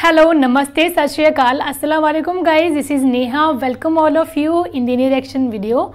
Hello, Namaste, Sat Shri Akal, Assalamu alaikum guys, this is Neha, welcome all of you in the new reaction video.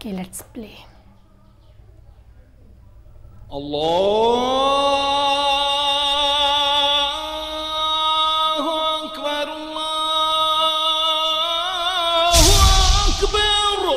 Okay, let's play. Allahu Akbar, Allahu Akbar।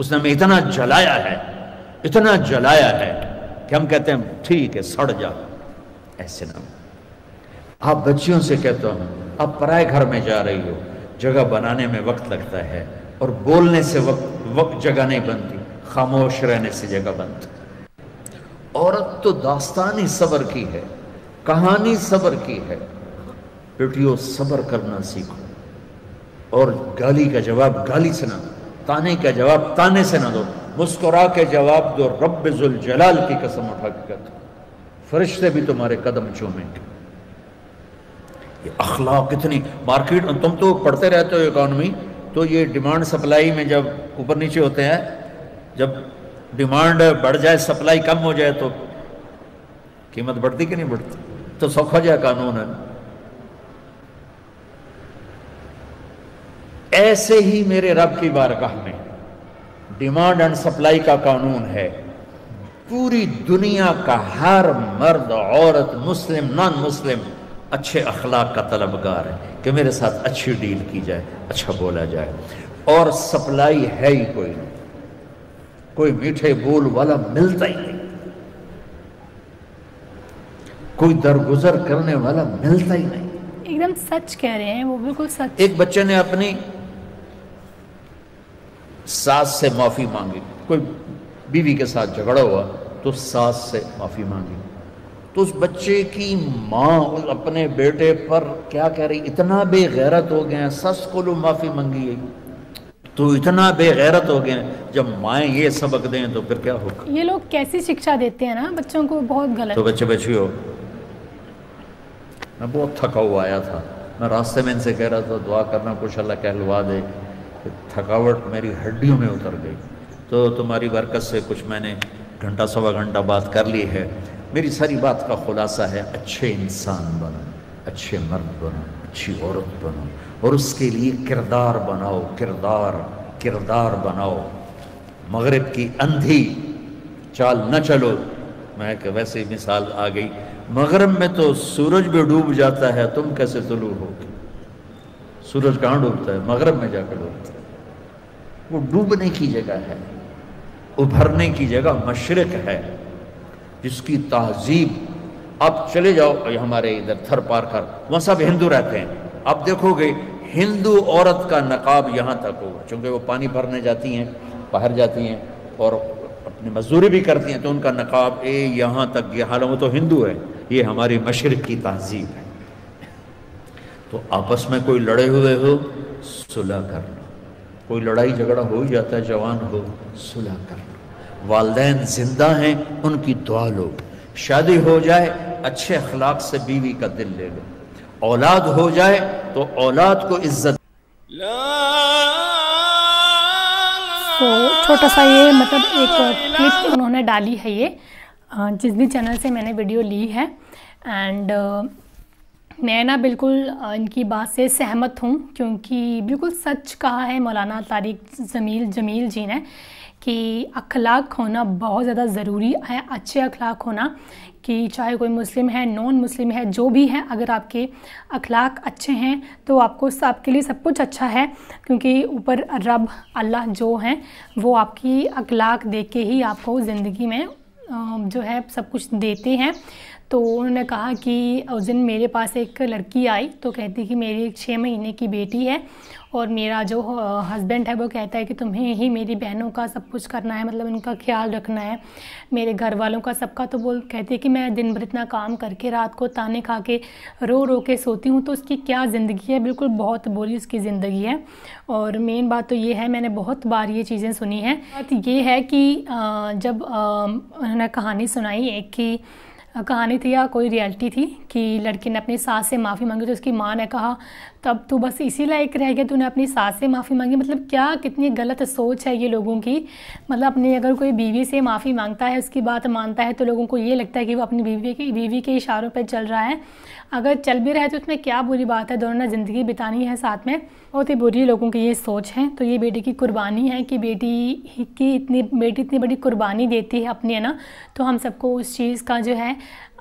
اس نے ہمیں اتنا جلایا ہے کہ ہم کہتے ہیں ٹھیک ہے سڑ جا. ایسے نہ آپ بچیوں سے کہتے ہو آپ پرائے گھر میں جا رہی ہو, جگہ بنانے میں وقت لگتا ہے اور بولنے سے وقت جگہ نہیں بنتی, خاموش رہنے سے جگہ بنتی. عورت تو داستانی صبر کی ہے, کہانی صبر کی ہے. بیٹیوں صبر کرنا سیکھو, اور گالی کا جواب گالی سے نہ دو, تانے کا جواب تانے سے نہ دو, مسکرا کے جواب دو. رب ذوالجلال کی قسم اٹھا کے کہتا ہوں فرشتے بھی تمہارے قدم چومیں گے. یہ اخلاق اتنی مارکیٹ, تم تو پڑھتے رہتے ہو اکانومی, تو یہ ڈیمانڈ سپلائی میں جب اوپر نیچے ہوتے ہیں, جب ڈیمانڈ بڑھ جائے سپلائی کم ہو جائے تو قیمت بڑھتی کہ نہیں بڑھتی؟ تو سوکھا جائے قانون ہے. ایسے ہی میرے رب کی بارگاہ میں ڈیمانڈ اینڈ سپلائی کا قانون ہے. پوری دنیا کا ہر مرد عورت مسلم نان مسلم اچھے اخلاق کا طلبگار ہے کہ میرے ساتھ اچھی ڈیل کی جائے, اچھا بولا جائے. اور سپلائی ہے ہی کوئی نہیں, کوئی میٹھے بول والا ملتا ہی نہیں, کوئی درگزر کرنے والا ملتا ہی نہیں. ایک دم سچ کہہ رہے ہیں وہ, بالکل سچ. ایک بچے نے اپنی ساس سے معافی مانگی, کوئی بیوی کے ساتھ جھگڑا ہوا تو ساس سے معافی مانگی, تو اس بچے کی ماں اپنے بیٹے پر کیا کہہ رہی, اتنا بے غیرت ہو گئے ہیں, سس کو لو معافی مانگی ہے تو اتنا بے غیرت ہو گئے ہیں. جب مائیں یہ سبق دیں تو پھر کیا ہوگا؟ یہ لوگ کیسی شکشا دیتے ہیں نا بچوں کو, بہت غلط. تو بچے ہو, میں بہت تھکا ہوا آیا تھا, میں راستے میں ان سے کہہ رہا تھا دعا کرنا کچھ اللہ کہلوا دے, تھکاوٹ میری ہڈیوں میں اتر گئی. تو تمہاری برکت سے کچھ میں نے گھنٹہ سوا گھنٹہ بات کر لی ہے. میری ساری بات کا خلاصہ ہے اچھے انسان بنو, اچھے مرد بنو, اچھی عورت بنو, اور اس کے لیے کردار بناؤ, کردار بناؤ. مغرب کی اندھی چال نہ چلو. میں کہ ویسے مثال آ گئی, مغرب میں تو سورج بھی ڈوب جاتا ہے, تم کیسے طلوع ہوگی؟ سورج کہاں ڈوبتا ہے؟ مغرب میں جا کر ڈوبتا ہے. وہ ڈوبنے کی جگہ ہے, ابھرنے کی جگہ مشرق ہے, جس کی تہذیب. آپ چلے جاؤ ہمارے ادھر تھر پار کر, وہاں سب ہندو رہتے ہیں, آپ دیکھو گے ہندو عورت کا نقاب یہاں تک ہوگا, چونکہ وہ پانی بھرنے جاتی ہیں, باہر جاتی ہیں اور اپنی مزدوری بھی کرتی ہیں, تو ان کا نقاب یہاں تک. یہ حالانکہ وہ تو ہندو ہے, یہ ہماری مشرق کی تہذیب ہے. تو آپس میں کوئی لڑے ہوئے ہو صلح کرنا, کوئی لڑائی جھگڑا ہو ہی جاتا ہے, جوان ہو صلح کرنا. والدین زندہ ہیں ان کی دعا لو, شادی ہو جائے اچھے اخلاق سے بیوی کا دل لے لو, اولاد ہو جائے تو اولاد کو عزت. تو چھوٹا سا یہ مطلب ایک کلپ انہوں نے ڈالی ہے, یہ جس بھی چینل سے میں نے ویڈیو لی ہے. اینڈ میں نا بالکل ان کی بات سے سہمت ہوں, کیونکہ بالکل سچ کہا ہے مولانا طارق جمیل جی نے کہ اخلاق ہونا بہت زیادہ ضروری ہے. اچھے اخلاق ہونا, کہ چاہے کوئی مسلم ہے نان مسلم ہے جو بھی ہے, اگر آپ کے اخلاق اچھے ہیں تو آپ کے لیے سب کچھ اچھا ہے. کیونکہ اوپر رب اللہ جو ہیں وہ آپ کی اخلاق دیکھ کے ہی آپ کو زندگی میں جو ہے سب کچھ دیتے ہیں. تو انہوں نے کہا کہ اس دن میرے پاس ایک لڑکی آئی تو کہتی کہ میری 6 مہینے کی بیٹی ہے, اور میرا جو ہسبینڈ ہے وہ کہتا ہے کہ تمہیں ہی میری بہنوں کا سب کچھ کرنا ہے, مطلب ان کا خیال رکھنا ہے, میرے گھر والوں کا سب کا. تو وہ کہتی ہے کہ میں دن بھر اتنا کام کر کے رات کو تانے کھا کے رو کے سوتی ہوں, تو اس کی کیا زندگی ہے, بالکل بہت بری اس کی زندگی ہے. اور مین بات تو یہ ہے, میں نے بہت بار یہ چیزیں سنی ہیں. بات یہ ہے کہ جب انہوں نے کہانی سنائی, ایک کی کہانی تھی یا کوئی ریالٹی تھی, کہ لڑکی نے اپنی ساس سے معافی مانگی تو اس کی ماں نے کہا تب تو بس اسی لائق رہ گیا, تو نے اپنی ساس سے معافی مانگی. مطلب کیا کتنی غلط سوچ ہے یہ لوگوں کی. مطلب اپنی اگر کوئی بیوی سے معافی مانگتا ہے, اس کی بات مانتا ہے, تو لوگوں کو یہ لگتا ہے کہ وہ اپنی بیوی کے اشاروں پہ چل رہا ہے. اگر چل بھی رہا ہے تو اس میں کیا بری بات ہے, دونوں نے زندگی بتانی ہے ساتھ میں. بہت ہی بری لوگوں کی یہ سوچ ہے. تو یہ بیٹی کی قربانی ہے کہ بیٹی اتنی بڑی قربانی دیتی ہے اپنی, ہے نا. تو ہم سب کو اس چیز کا جو ہے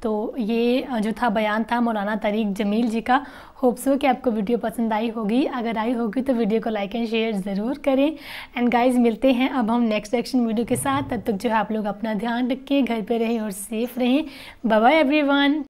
تو یہ جو تھا بیان تھا مولانا طریق جمیل جی کا. ہوپ سو کہ آپ کو ویڈیو پسند آئی ہوگی. اگر آئی ہوگی تو ویڈیو کو لائک اینڈ شیئر ضرور کریں. اینڈ گائز ملتے ہیں اب ہم نیکسٹ ریئیکشن ویڈیو کے ساتھ. تب تک جو ہے آپ لوگ اپنا دھیان رکھیں, گھر پہ رہیں اور سیف رہیں. Bye bye every one.